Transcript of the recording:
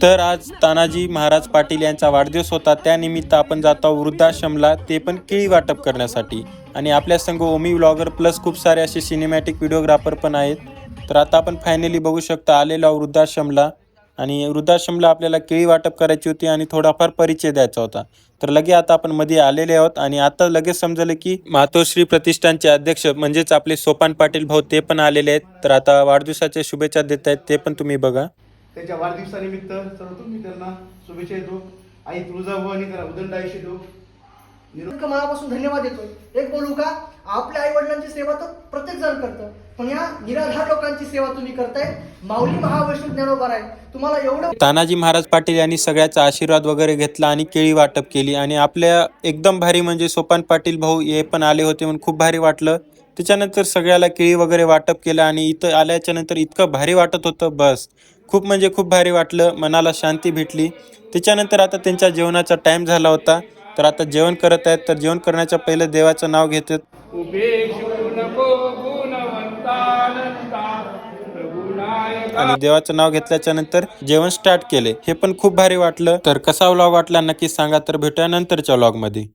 तर आज तानाजी महाराज पाटील यांचा वाढदिवस होता, त्यानिमित्त आपण जातो वृद्धाश्रमला, ते पण केळी वाटप करण्यासाठी। आणि आपल्या संग ओमी व्लॉगर प्लस खूप सारे असे सिनेमॅटिक व्हिडिओग्राफर पण आहेत। तर आता आपण फायनली बघू शकता आलेलो वृद्धाश्रमला, आणि वृद्धाश्रमला आपल्याला केळी वाटप करायची होती आणि थोडाफार परिचय द्यायचा होता। तर लगे आता आपण मध्ये आलेले आहोत आणि आता लगेच समजलं की मातोश्री प्रतिष्ठानचे अध्यक्ष म्हणजेच आपले सोपान पाटील भाऊ ते पण आलेले आहेत। तर आता वाढदिवसाच्या शुभेच्छा देत आहेत, ते पण तुम्ही बघा। त्याच्या वाढदिवसानिमित्त सर्वप्रथम मी त्यांना शुभेच्छा देतो। आई तुळजाभवानी त्याला उदंड आयुष्य देतो। मनापासून धन्यवाद देतोय। एक बोलू का, आपल्या आई वडिलांची सेवा तर प्रत्येक जण करतं, पण या निराधार लोकांची सेवा तुम्ही करताय। माऊली महावैष्णव ज्ञानोबा आहे तुम्हाला एवढं। तानाजी महाराज पाटील यांनी सगळ्याचा आशीर्वाद वगैरे घेतला आणि केळी वाटप केली, आणि आपल्या एकदम भारी म्हणजे सोपान पाटील भाऊ हे पण आले होते म्हणून खूप भारी वाटलं। त्याच्यानंतर सगळ्याला केळी वगैरे वाटप केलं आणि इथं आल्याच्या नंतर इतकं भारी वाटत होतं, बस खूप म्हणजे खूप भारी वाटलं, मनाला शांती भेटली। त्याच्यानंतर आता त्यांच्या जेवणाचा टाइम झाला होता, तर आता जेवण करत आहेत। तर जेवण करण्याच्या पहिले देवाचं नाव घेतात। आणि देवाचं नाव घेतल्याच्या नंतर जेवण स्टार्ट केले, हे पण खूप भारी वाटलं। तर कसा व्लॉग वाटला नक्की सांगा। तर भेटूया नंतरच्या व्लॉग मध्ये।